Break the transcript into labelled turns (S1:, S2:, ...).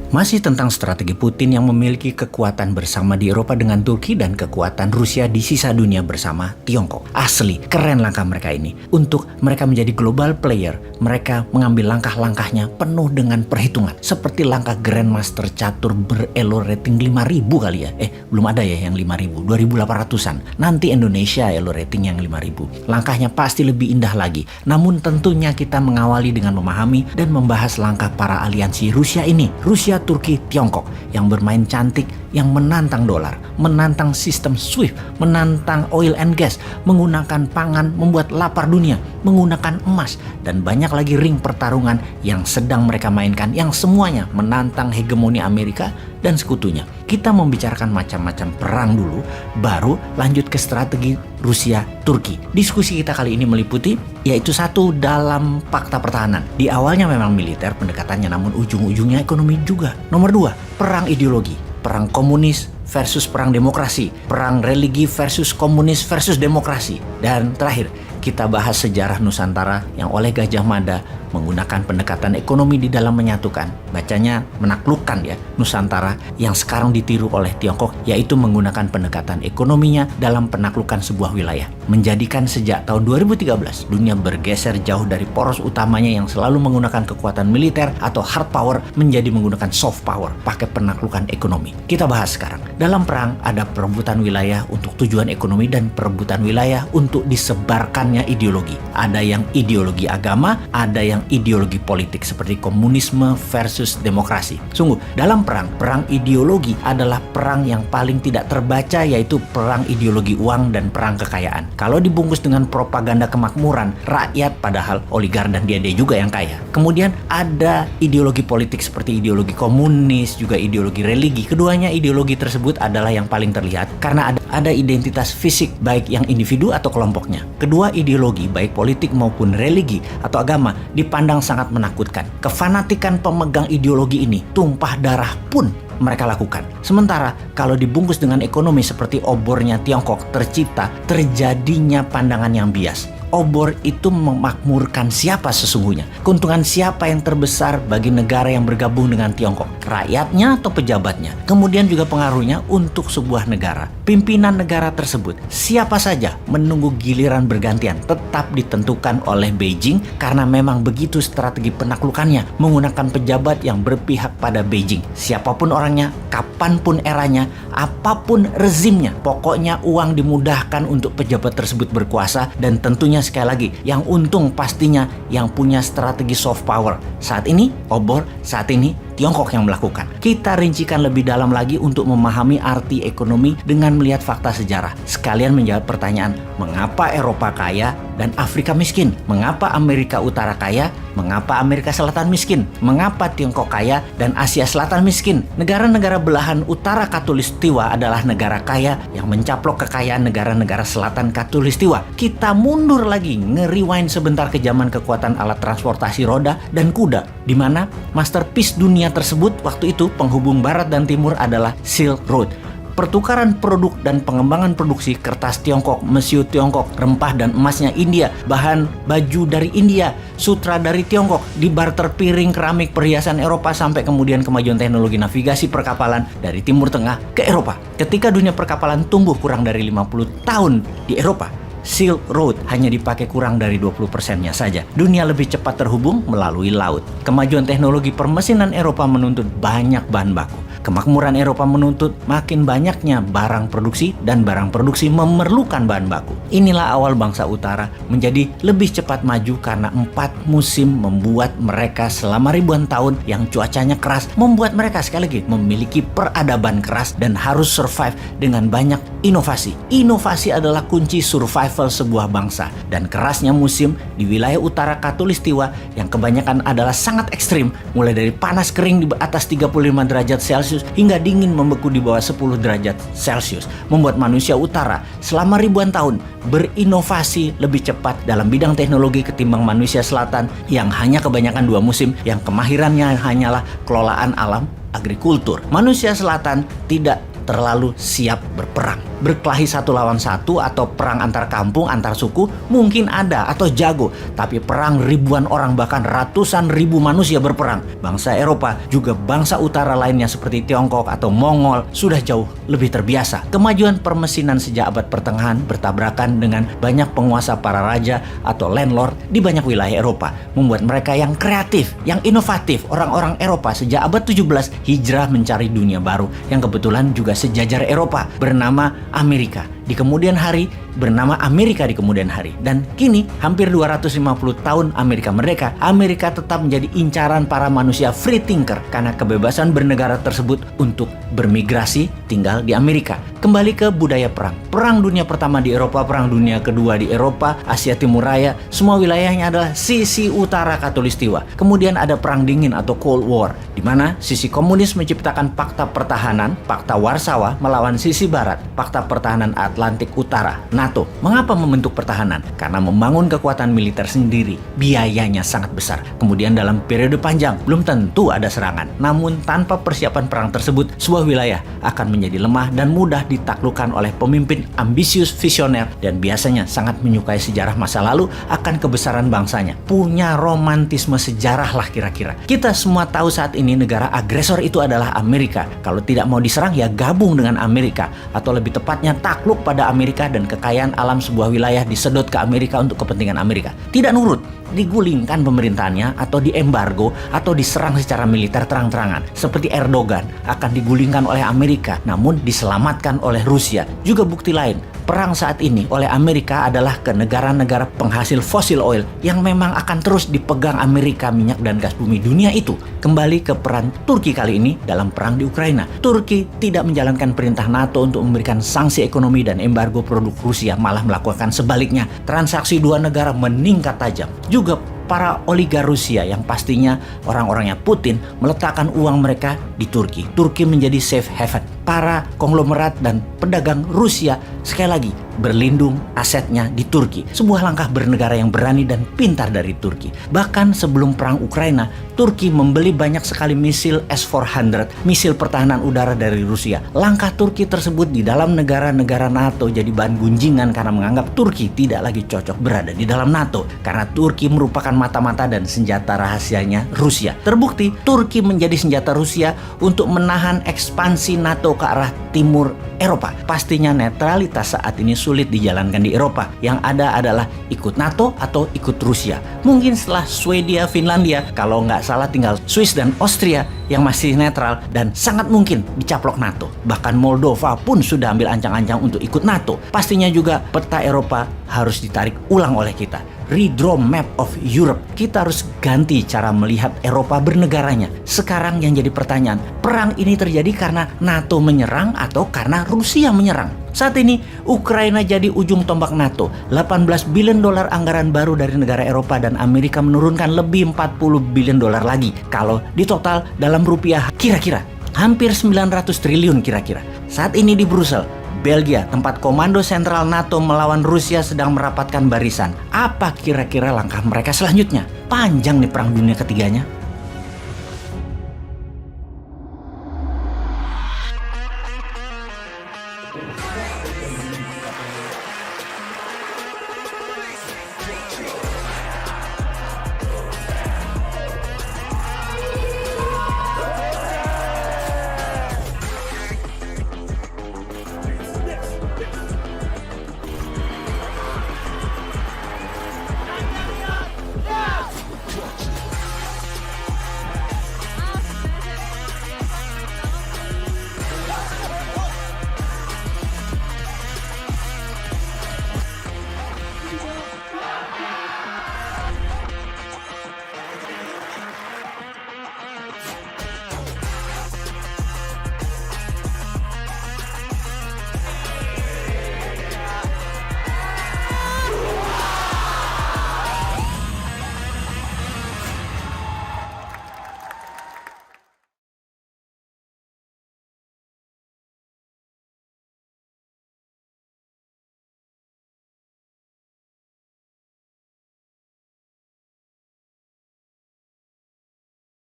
S1: Masih tentang strategi Putin yang memiliki kekuatan bersama di Eropa dengan Turki dan kekuatan Rusia di sisa dunia bersama Tiongkok. Asli, keren langkah mereka ini. Untuk mereka menjadi global player, mereka mengambil langkah-langkahnya penuh dengan perhitungan. Seperti langkah Grandmaster catur berelo rating 5.000 kali ya. Belum ada ya yang 5.000, 2.800-an. Nanti Indonesia elo rating yang 5.000. Langkahnya pasti lebih indah lagi. Namun tentunya kita mengawali dengan memahami dan membahas langkah para aliansi Rusia ini. Rusia, Turki, Tiongkok yang bermain cantik, yang menantang dolar, menantang sistem SWIFT, menantang oil and gas, menggunakan pangan membuat lapar dunia, menggunakan emas, dan banyak lagi ring pertarungan yang sedang mereka mainkan yang semuanya menantang hegemoni Amerika dan sekutunya. Kita membicarakan macam-macam perang dulu, baru lanjut ke strategi Rusia-Turki. Diskusi kita kali ini meliputi yaitu satu dalam fakta pertahanan. Di awalnya memang militer pendekatannya, namun ujung-ujungnya ekonomi juga. Nomor 2, perang ideologi. Perang komunis versus perang demokrasi. Perang religi versus komunis versus demokrasi. Dan terakhir, kita bahas sejarah Nusantara yang oleh Gajah Mada menggunakan pendekatan ekonomi di dalam menyatukan. Bacanya menaklukkan ya, Nusantara yang sekarang ditiru oleh Tiongkok, yaitu menggunakan pendekatan ekonominya dalam penaklukan sebuah wilayah. Menjadikan sejak tahun 2013 dunia bergeser jauh dari poros utamanya yang selalu menggunakan kekuatan militer atau hard power menjadi menggunakan soft power, pakai penaklukan ekonomi. Kita bahas sekarang. Dalam perang ada perebutan wilayah untuk tujuan ekonomi dan perebutan wilayah untuk disebarkannya ideologi. Ada yang ideologi agama, ada yang ideologi politik seperti komunisme versus demokrasi. Sungguh, dalam perang ideologi adalah perang yang paling tidak terbaca, yaitu perang ideologi uang dan perang kekayaan. Kalau dibungkus dengan propaganda kemakmuran, rakyat padahal oligar dan dia juga yang kaya. Kemudian ada ideologi politik seperti ideologi komunis, juga ideologi religi. Keduanya ideologi tersebut adalah yang paling terlihat karena ada identitas fisik baik yang individu atau kelompoknya. Kedua ideologi baik politik maupun religi atau agama dipandang sangat menakutkan. Kefanatikan pemegang ideologi ini tumpah darah pun mereka lakukan. Sementara kalau dibungkus dengan ekonomi seperti obornya Tiongkok terjadinya pandangan yang bias. Obor itu memakmurkan siapa sesungguhnya? Keuntungan siapa yang terbesar bagi negara yang bergabung dengan Tiongkok? Rakyatnya atau pejabatnya? Kemudian juga pengaruhnya untuk sebuah negara. Pimpinan negara tersebut, siapa saja menunggu giliran bergantian tetap ditentukan oleh Beijing karena memang begitu strategi penaklukannya, menggunakan pejabat yang berpihak pada Beijing. Siapapun orangnya, kapanpun eranya, apapun rezimnya, pokoknya uang dimudahkan untuk pejabat tersebut berkuasa, dan tentunya sekali lagi, yang untung pastinya yang punya strategi soft power. Saat ini, obor, saat ini Tiongkok yang melakukan. Kita rincikan lebih dalam lagi untuk memahami arti ekonomi dengan melihat fakta sejarah. Sekalian menjawab pertanyaan, mengapa Eropa kaya dan Afrika miskin? Mengapa Amerika Utara kaya? Mengapa Amerika Selatan miskin? Mengapa Tiongkok kaya dan Asia Selatan miskin? Negara-negara belahan utara Khatulistiwa adalah negara kaya yang mencaplok kekayaan negara-negara selatan Khatulistiwa. Kita mundur lagi, nge-rewind sebentar ke zaman kekuatan alat transportasi roda dan kuda, di mana masterpiece dunia tersebut waktu itu penghubung barat dan timur adalah Silk Road. Pertukaran produk dan pengembangan produksi kertas Tiongkok, mesiu Tiongkok, rempah dan emasnya India, bahan baju dari India, sutra dari Tiongkok, dibarter piring, keramik, perhiasan Eropa, sampai kemudian kemajuan teknologi navigasi perkapalan dari Timur Tengah ke Eropa. Ketika dunia perkapalan tumbuh kurang dari 50 tahun di Eropa, Silk Road hanya dipakai kurang dari 20%-nya saja. Dunia lebih cepat terhubung melalui laut. Kemajuan teknologi permesinan Eropa menuntut banyak bahan baku. Kemakmuran Eropa menuntut makin banyaknya barang produksi, dan barang produksi memerlukan bahan baku. Inilah awal bangsa utara menjadi lebih cepat maju karena 4 musim membuat mereka selama ribuan tahun yang cuacanya keras, membuat mereka sekali lagi memiliki peradaban keras dan harus survive dengan banyak inovasi. Inovasi adalah kunci survival sebuah bangsa, dan kerasnya musim di wilayah utara Khatulistiwa yang kebanyakan adalah sangat ekstrim, mulai dari panas kering di atas 35 derajat Celcius hingga dingin membeku di bawah 10 derajat Celcius, membuat manusia utara selama ribuan tahun berinovasi lebih cepat dalam bidang teknologi ketimbang manusia selatan yang hanya kebanyakan 2 musim yang kemahirannya hanyalah kelolaan alam, agrikultur. Manusia selatan tidak terlalu siap berperang. berkelahi satu lawan satu atau perang antar kampung, antar suku mungkin ada atau jago, tapi perang ribuan orang bahkan ratusan ribu manusia berperang, bangsa Eropa juga bangsa utara lainnya seperti Tiongkok atau Mongol sudah jauh lebih terbiasa. Kemajuan permesinan sejak abad pertengahan bertabrakan dengan banyak penguasa para raja atau landlord di banyak wilayah Eropa, membuat mereka yang kreatif, yang inovatif. Orang-orang Eropa sejak abad 17 hijrah mencari dunia baru yang kebetulan juga sejajar Eropa, bernama Amerika. Di kemudian hari bernama Amerika di kemudian hari. Dan kini hampir 250 tahun Amerika merdeka, Amerika tetap menjadi incaran para manusia free thinker karena kebebasan bernegara tersebut untuk bermigrasi tinggal di Amerika. Kembali ke budaya perang. Perang Dunia Pertama di Eropa, Perang Dunia Kedua di Eropa, Asia Timur Raya, semua wilayahnya adalah sisi utara Khatulistiwa. Kemudian ada Perang Dingin atau Cold War, di mana sisi komunis menciptakan Pakta Pertahanan, Pakta Warsawa melawan sisi barat, Pakta Pertahanan Atlantik Utara, NATO. Mengapa membentuk pertahanan? Karena membangun kekuatan militer sendiri biayanya sangat besar. Kemudian dalam periode panjang belum tentu ada serangan. Namun tanpa persiapan perang tersebut, sebuah wilayah akan menjadi lemah dan mudah ditaklukkan oleh pemimpin ambisius, visioner, dan biasanya sangat menyukai sejarah masa lalu akan kebesaran bangsanya. Punya romantisme sejarah lah kira-kira. Kita semua tahu saat ini negara agresor itu adalah Amerika. Kalau tidak mau diserang ya gabung dengan Amerika, atau lebih tepatnya takluk pada Amerika dan kekayaan alam sebuah wilayah disedot ke Amerika untuk kepentingan Amerika. Tidak nurut, digulingkan pemerintahannya atau diembargo atau diserang secara militer terang-terangan. Seperti Erdogan akan digulingkan oleh Amerika namun diselamatkan oleh Rusia. Juga bukti lain, perang saat ini oleh Amerika adalah ke negara-negara penghasil fosil oil yang memang akan terus dipegang Amerika, minyak dan gas bumi dunia itu. Kembali ke peran Turki kali ini dalam perang di Ukraina. Turki tidak menjalankan perintah NATO untuk memberikan sanksi ekonomi dan embargo produk Rusia, malah melakukan sebaliknya. Transaksi dua negara meningkat tajam. Juga para oligar Rusia yang pastinya orang-orangnya Putin meletakkan uang mereka di Turki. Turki menjadi safe haven. Para konglomerat dan pedagang Rusia sekali lagi berlindung asetnya di Turki. Sebuah langkah bernegara yang berani dan pintar dari Turki. Bahkan sebelum perang Ukraina, Turki membeli banyak sekali misil S-400, misil pertahanan udara dari Rusia. Langkah Turki tersebut di dalam negara-negara NATO jadi bahan gunjingan karena menganggap Turki tidak lagi cocok berada di dalam NATO. Karena Turki merupakan mata-mata dan senjata rahasianya Rusia. Terbukti, Turki menjadi senjata Rusia untuk menahan ekspansi NATO ke arah timur Eropa. Pastinya netralitas saat ini sulit dijalankan di Eropa. Yang ada adalah ikut NATO atau ikut Rusia. Mungkin setelah Swedia, Finlandia, kalau nggak salah tinggal Swiss dan Austria yang masih netral dan sangat mungkin dicaplok NATO. Bahkan Moldova pun sudah ambil ancang-ancang untuk ikut NATO. Pastinya juga peta Eropa harus ditarik ulang oleh kita. Redraw map of Europe. Kita harus ganti cara melihat Eropa bernegaranya. Sekarang yang jadi pertanyaan, perang ini terjadi karena NATO menyerang atau karena Rusia menyerang? Saat ini Ukraina jadi ujung tombak NATO. 18 billion dolar anggaran baru dari negara Eropa dan Amerika menurunkan lebih 40 billion dolar lagi. Kalau di total dalam rupiah kira-kira hampir 900 triliun kira-kira. Saat ini di Brussel, Belgia, tempat komando sentral NATO melawan Rusia sedang merapatkan barisan. Apa kira-kira langkah mereka selanjutnya? Panjang nih perang dunia ketiganya.